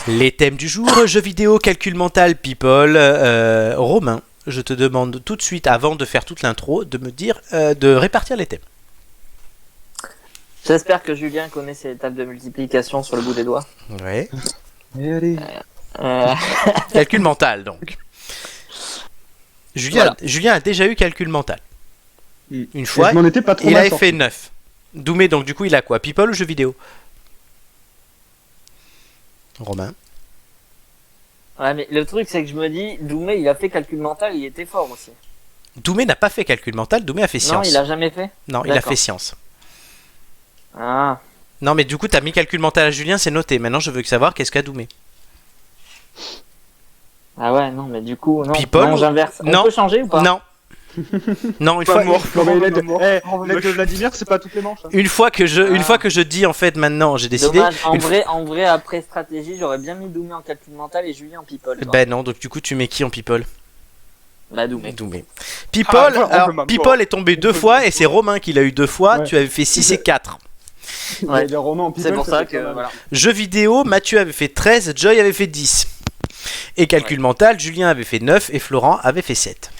Les thèmes du jour, jeux vidéo, calcul mental, people. Romain, je te demande tout de suite, avant de faire toute l'intro, de me dire, de répartir les thèmes. J'espère que Julien connaît ses tables de multiplication sur le bout des doigts. Ouais. Et allez. Calcul mental, donc. Julien, Voilà. Julien a déjà eu calcul mental. Une Et fois, je m'en étais pas trop il mal avait sorti. fait 9. Doumé, donc du coup, il a quoi? People ou jeux vidéo? Romain. Ouais, mais le truc, c'est que je me dis, Doumé, il a fait calcul mental, il était fort aussi. Doumé n'a pas fait calcul mental, Doumé a fait Non, science. il a jamais fait. Non, il a D'accord. fait science. Ah, Non, mais du coup, t'as mis calcul mental à Julien, c'est noté. Maintenant, je veux savoir qu'est-ce qu'a Doumé. ah ouais, non, mais du coup, non, People non, j'inverse. On Non. peut changer ou pas? Non. Non, une Pas fois, mort, Non, mais Florent, l'aide- l'aide de Vladimir, c'est pas toutes les manches. Hein. une fois que Ah. je dis en fait maintenant, j'ai décidé. Dommage, en une vrai, après stratégie, j'aurais bien mis Doumé en calcul mental et Julien en people. quoi. Ben non, donc du coup tu mets qui en people? Bah, Doumé. Doumé. People, Ah, on peut alors, même people pas. est tombé 2 fois et c'est Romain qui l'a eu 2 fois. Ouais. Tu avais fait 6 et 4. Ouais. Les romans en people, C'est pour ça fait que, pas mal. voilà. Jeux vidéo, Mathieu avait fait 13, Joy avait fait 10. Et calcul mental, Julien avait fait 9 et Florent avait fait 7.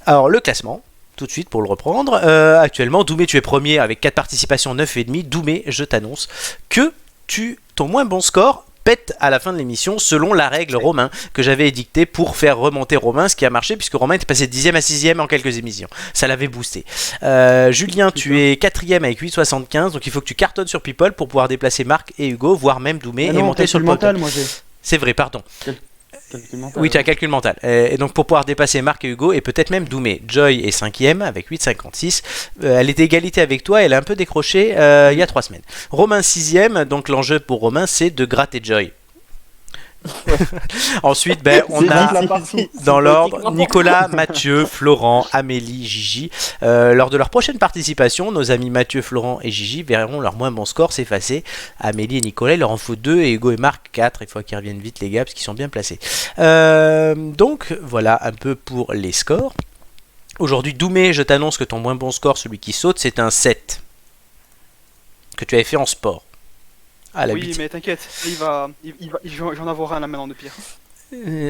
Alors le classement, tout de suite pour le reprendre. Actuellement, Doumé, tu es premier avec 4 participations, 9,5. Doumé, je t'annonce que ton moins bon score pète à la fin de l'émission selon la règle Romain que j'avais édictée pour faire remonter Romain, ce qui a marché puisque Romain était passé de 10e à 6e en quelques émissions. Ça l'avait boosté. Julien, tu es 4e avec 8,75, donc il faut que tu cartonnes sur People pour pouvoir déplacer Marc et Hugo, voire même Doumé Ah et non, monter sur le calcul podium. mental, moi j'ai. C'est vrai, pardon. Calcul mental. Oui, tu as calcul mental. Et donc pour pouvoir dépasser Marc et Hugo, et peut-être même Doumé. Joy est 5e avec 8,56. Elle était égalité avec toi, elle a un peu décroché il y a 3 semaines. Romain 6e, donc l'enjeu pour Romain c'est de gratter Joy. Ensuite, ben, on C'est a vite la partie. dans l'ordre politiquement. Nicolas, Mathieu, Florent, Amélie, Gigi. Lors de leur prochaine participation, nos amis Mathieu, Florent et Gigi verront leur moins bon score s'effacer. Amélie et Nicolas, il leur en faut 2 et Hugo et Marc 4. Il faut qu'ils reviennent vite les gars parce qu'ils sont bien placés. Donc voilà un peu pour les scores. Aujourd'hui, Doumé, je t'annonce que ton moins bon score, celui qui saute, c'est un 7 que tu avais fait en sport. À la Oui, huitième. mais t'inquiète, je vais en avoir un là maintenant de pire.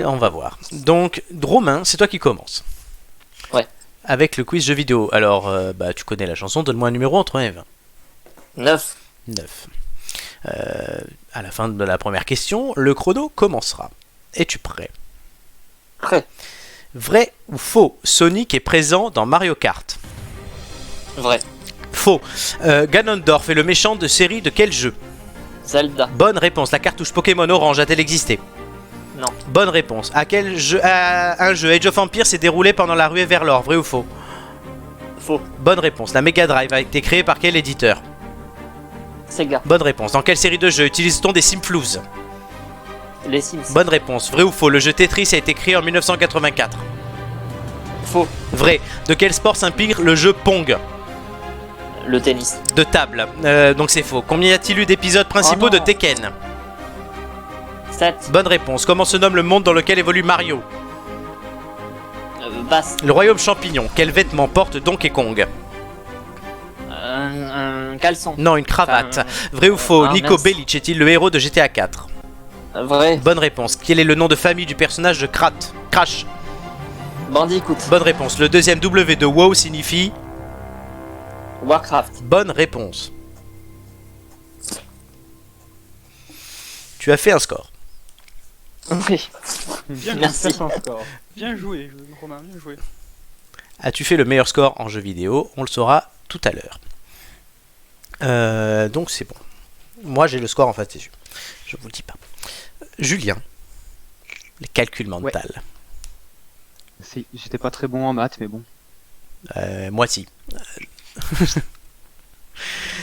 On va voir. Donc, Romain, c'est toi qui commence. Ouais. Avec le quiz jeux vidéo. Alors, bah, tu connais la chanson, donne-moi un numéro entre 1 et 20. 9. 9. À la fin de la première question, le chrono commencera. Es-tu prêt? Prêt. Vrai ou faux? Sonic est présent dans Mario Kart. Vrai. Faux. Ganondorf est le méchant de série de quel jeu? Zelda. Bonne réponse. La cartouche Pokémon Orange a-t-elle existé? Non. Bonne réponse. À quel jeu, un jeu Age of Empires s'est déroulé pendant la ruée vers l'or? Vrai ou faux? Faux. Bonne réponse. La Mega Drive a été créée par quel éditeur? Sega. Bonne réponse. Dans quelle série de jeux utilise-t-on des Simflouz? Les Sims. Bonne réponse. Vrai ou faux? Le jeu Tetris a été créé en 1984. Faux. Vrai. De quel sport s'inspire le jeu Pong? Le tennis. De table. Donc c'est faux. Combien y a-t-il eu d'épisodes principaux Oh de non. Tekken? 7. Bonne réponse. Comment se nomme le monde dans lequel évolue Mario? Basse. Le royaume champignon. Quel vêtement porte Donkey Kong? Un caleçon. Non, une cravate. Enfin, Vrai ou faux? ah, Nico mince. Bellic est-il le héros de GTA 4? Vrai. Bonne réponse. Quel est le nom de famille du personnage de Crash? Bandicoot. Bonne réponse. Le deuxième W de WoW signifie? Warcraft. Bonne réponse. Tu as fait un score. Oui. Bien, Merci. Faire son score. bien joué, Romain, bien joué. As-tu fait le meilleur score en jeu vidéo? On le saura tout à l'heure. Donc c'est bon. Moi j'ai le score en face des yeux. Je vous le dis pas. Julien, les calculs mentaux. J'étais pas très bon en maths, mais bon. Moi si.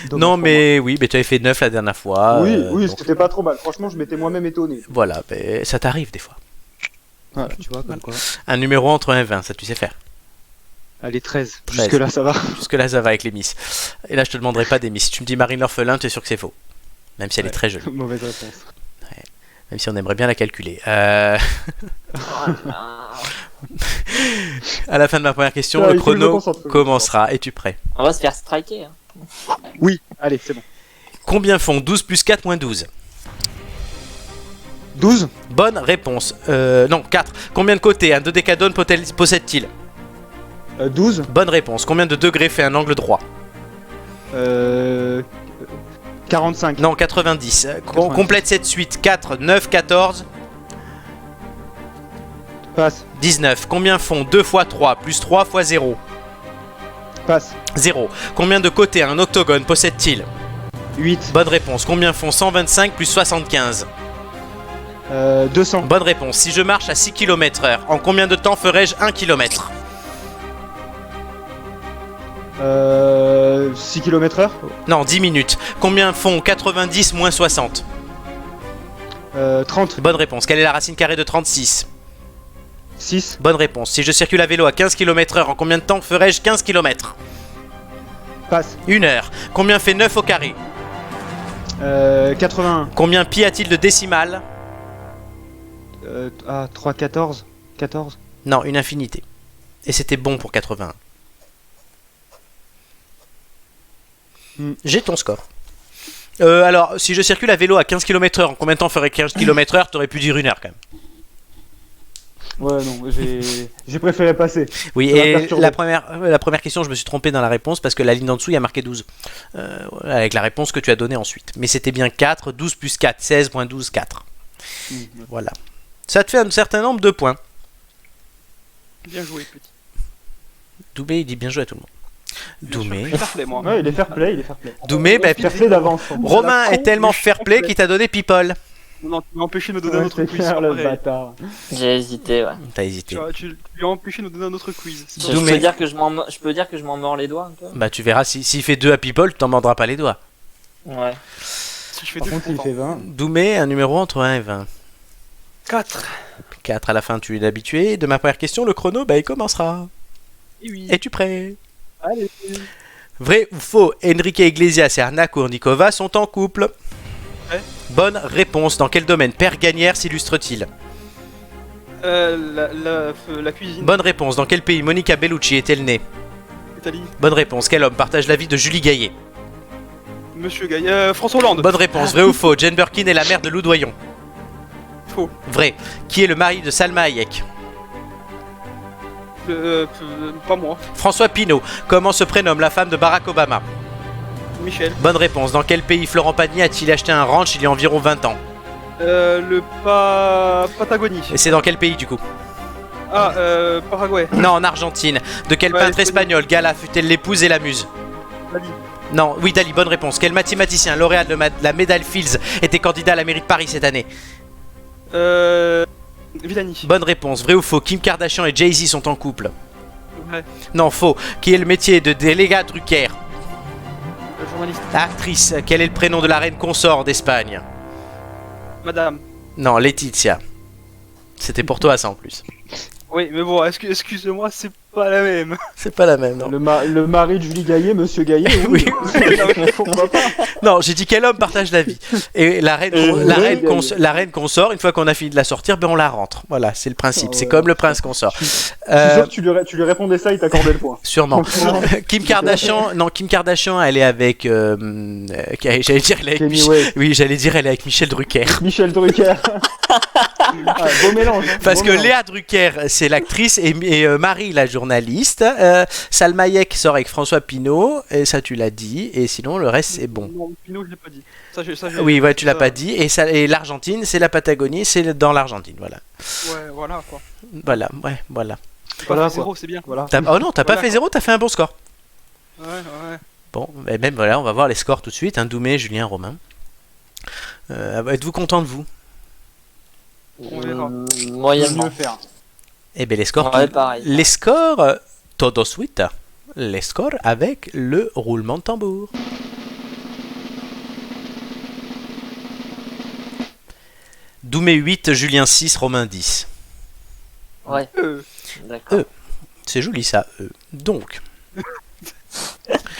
Dommage Non pour mais oui, mais tu avais fait 9 la dernière fois. moi. Oui, donc, c'était pas trop mal. Franchement, je m'étais moi-même étonné. voilà, mais ça t'arrive des fois. Voilà, tu vois, comme quoi. Un numéro entre 1 et 20, ça tu sais faire. Allez, 13. 13. Jusque-là, ça va. Jusque là ça va avec les miss. Et là je te demanderai pas des miss. Si tu me dis Marine l'orphelin, tu es sûr que c'est faux. Même si elle est Ouais. très jolie. Mauvaise réponse. Même si on aimerait bien la calculer. À la fin de ma première question, Ah, le il faut que je me chrono concentre, faut que je me commencera. Es-tu prêt? On va se faire striker. Hein. Oui, allez, c'est bon. Combien font 12 plus 4 moins 12? 12. Bonne réponse. Non, 4. Combien de côtés un dodécadone possède-t-il? 12. Bonne réponse. Combien de degrés fait un angle droit? 45. Non, 90. 90. Complète cette suite. 4, 9, 14, Passe. 19. Combien font 2 fois 3 plus 3 fois 0? Passe. 0. Combien de côtés un octogone possède-t-il? 8. Bonne réponse. Combien font 125 plus 75? 200. Bonne réponse. Si je marche à 6 km/h, en combien de temps ferai-je 1 km? 6 km/h. Non, 10 minutes. Combien font 90 moins 60? 30. Bonne réponse. Quelle est la racine carrée de 36? 6. Bonne réponse. Si je circule à vélo à 15 km/h, en combien de temps ferai-je 15 km? Passe. 1 heure. Combien fait 9 au carré? 81. Combien pi a-t-il de décimales? 3, 14. 14. Non, une infinité. Et c'était bon pour 81. J'ai ton score. Alors, si je circule à vélo à 15 km/h, en combien de temps ferait 15 km/h? T'aurais pu dire 1 heure quand même. Ouais, non, j'ai préféré passer. Oui, Ça m'a et perturbé. la première question, je me suis trompé dans la réponse parce que la ligne d'en dessous, il y a marqué 12. Avec la réponse que tu as donnée ensuite. Mais c'était bien 4, 12 plus 4, 16 moins 12, 4. Voilà. Ça te fait un certain nombre de points. Bien joué, petit. Doumé, il dit bien joué à tout le monde. Doumé. Je suis fair play, moi. Ouais, il est fair play, il est fair play. Doumé, bah, Fair play d'avance. Romain la est con, tellement mais je suis fair play complet. qu'il t'a donné people. Non, tu m'as empêché de me donner un Ouais, autre c'est quiz. clair, le pareil. bâtard. J'ai hésité, ouais. T'as hésité. Tu lui as empêché de nous donner un autre quiz. C'est Je, pas- Doumé. peux dire que je m'en mords les doigts un peu. Bah tu verras, s'il fait 2 à people, tu t'en mordras pas les doigts. Ouais. Si je fais Par deux, contre, il fait 20. Doumé, un numéro entre 1 et 20. 4. 4 à la fin, tu es habitué. De ma première question, le chrono, bah il commencera. Et oui. Es-tu prêt? Allez. Vrai ou faux, Enrique Iglesias et Anna Kournikova sont en couple? Ouais. Bonne réponse. Dans quel domaine Père Gagnère s'illustre-t-il? La cuisine. Bonne réponse. Dans quel pays Monica Bellucci est-elle née? Italie. Bonne réponse. Quel homme partage la vie de Julie Gaillet? Monsieur Gaillet. François Hollande. Bonne réponse. Vrai ou faux, Jane Birkin est la mère de Lou Doyon? Faux. Vrai. Qui est le mari de Salma Hayek? Pas moi. François Pinault. Comment se prénomme la femme de Barack Obama? Michel. Bonne réponse. Dans quel pays Florent Pagny a-t-il acheté un ranch il y a environ 20 ans? Patagonie. Et c'est dans quel pays du coup? Ah, Paraguay. Non, en Argentine. De quel Ouais, peintre c'est espagnol Gala fut-elle l'épouse et la muse? Dali. Non, oui, Dali, bonne réponse. Quel mathématicien lauréat de la médaille Fields était candidat à la mairie de Paris cette année? Villani. Bonne réponse. Vrai ou faux, Kim Kardashian et Jay-Z sont en couple? Ouais. Non, faux. Qui est le métier de délégat Drucker? Journaliste. Actrice. Quel est le prénom de la reine consort d'Espagne? Madame. Non, Laetitia. C'était pour toi ça en plus. Oui, mais bon, excuse-moi, c'est pas la même. C'est pas la même, non? Le mari de Julie Gaillet, monsieur Gaillet. Oui. Pourquoi pas? Non, j'ai dit quel homme partage la vie. Et la reine, la reine consort, une fois qu'on a fini de la sortir, ben on la rentre. Voilà, c'est le principe. Ah C'est ouais. comme le prince consort. Je suis sûr que tu lui répondais ça, il t'accordait le point. Sûrement. Kim Kardashian, elle est avec. J'allais dire, elle est avec Kanye West. Oui, j'allais dire, elle est avec Michel Drucker. Michel Drucker. Beau mélange. Hein, Parce beau que mélange. Léa Drucker, c'est l'actrice, et Marie, la journaliste. Salma Hayek sort avec François Pinault, et ça tu l'as dit, et sinon le reste c'est bon. Non, Pinot, je l'ai pas dit. Ça, Oui, ouais, tu l'as pas dit, et l'Argentine, c'est la Patagonie, c'est dans l'Argentine, voilà. Ouais, voilà quoi. Voilà, ouais, voilà. Voilà, Pas quoi. zéro, c'est bien. Voilà. Oh non, t'as pas Voilà, fait 0, t'as fait un bon score. Ouais, ouais. Bon, et même voilà, on va voir les scores tout de suite, hein, Doumé, Julien, Romain. Êtes-vous content de vous? On verra. Moyennement. Mieux faire. Eh bien, les scores, Ouais, pareil. les scores, todo suite, les scores avec le roulement de tambour. Doumé 8, Julien 6, Romain 10. Ouais, Euh, d'accord. C'est joli ça. Donc,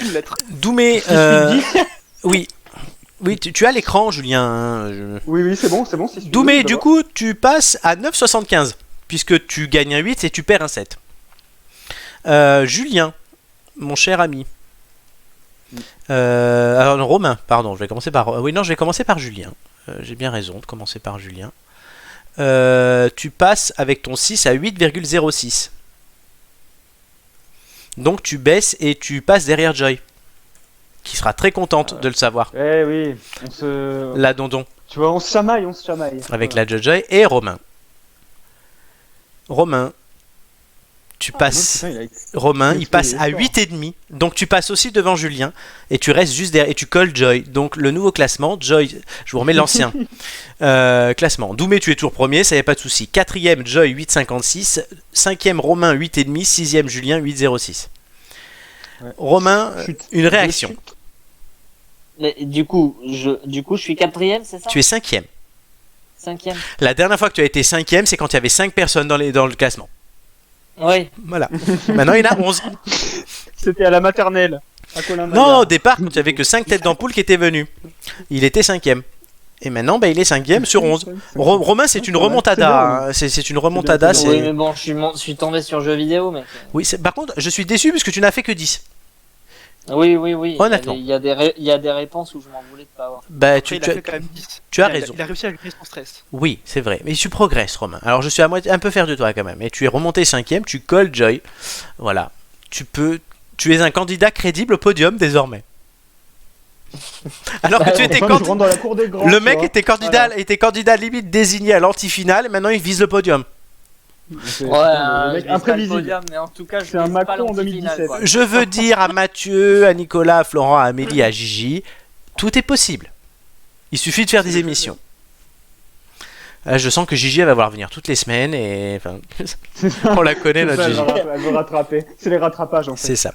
une lettre. Doumé, oui, oui, tu as l'écran, Julien. Hein, Oui, oui, c'est bon, c'est bon. Doumé, du coup, tu passes à 9,75 puisque tu gagnes un 8 et tu perds un 7. Julien, mon cher ami. Alors, non, Romain, pardon, je vais commencer par. Oui, non, je vais commencer par Julien. J'ai bien raison de commencer par Julien. tu passes avec ton 6 à 8,06. Donc tu baisses et tu passes derrière Joy, qui sera très contente de le savoir. Eh oui, La Dondon, Tu vois, on se chamaille. avec la Joy et Romain. Romain, tu passes. Romain, il passe à 8,5. Donc tu passes aussi devant Julien. Et tu restes juste derrière. Et tu colles Joy. Donc le nouveau classement, Joy, je vous remets l'ancien. Classement. Doumé, tu es toujours premier, ça y a pas de souci. 4ème, Joy, 8,56. 5ème, Romain, 8,5. 6ème, Julien, 8,06. Ouais. Romain, Chut. une réaction. Mais du coup, je suis 4ème, c'est ça? Tu es 5ème. 5ème. La dernière fois que tu as été 5ème, c'est quand il y avait 5 personnes dans le classement. Oui. Voilà. Maintenant, il y en a 11. C'était à la maternelle. À Colin Non, Maillard. au départ, quand il n'y avait que 5 têtes d'ampoule qui étaient venues. Il était 5ème. Et maintenant, il est 5ème sur 11. Romain, c'est une remontada. Hein. C'est une remontada. C'est c'est- Oui, mais bon, je suis tombé sur jeux vidéo, mec. Oui, par contre, je suis déçu parce que tu n'as fait que 10. Oui. Honnêtement. Il y a des réponses où je m'en voulais de pas avoir. Bah, Après, tu, il tu a as, fait quand même 10. tu as Il a- raison. Il a réussi à gérer son stress. Oui, c'est vrai. Mais tu progresses, Romain. Alors, je suis à moitié, un peu fier de toi quand même. Et tu es remonté 5ème, tu colles Joy. Voilà. Tu es un candidat crédible au podium désormais. Alors que tu étais Enfin, je rentre dans la cour des grands. le tu mec vois. était candidat limite désigné à l'anti-finale et maintenant il vise le podium. C'est- Ouais, le mec je vise pas le imprévisible. podium, mais en tout cas, je C'est un vise pas Macron en l'anti-finale, 2017. quoi. Je veux dire à Mathieu, à Nicolas, à Florent, à Amélie, à Gigi, tout est possible. Il suffit de faire des émissions. Je sens que Gigi elle va voir venir toutes les semaines et enfin, on la connaît C'est notre ça, Gigi. elle veut rattraper. C'est les rattrapages en fait. C'est ça.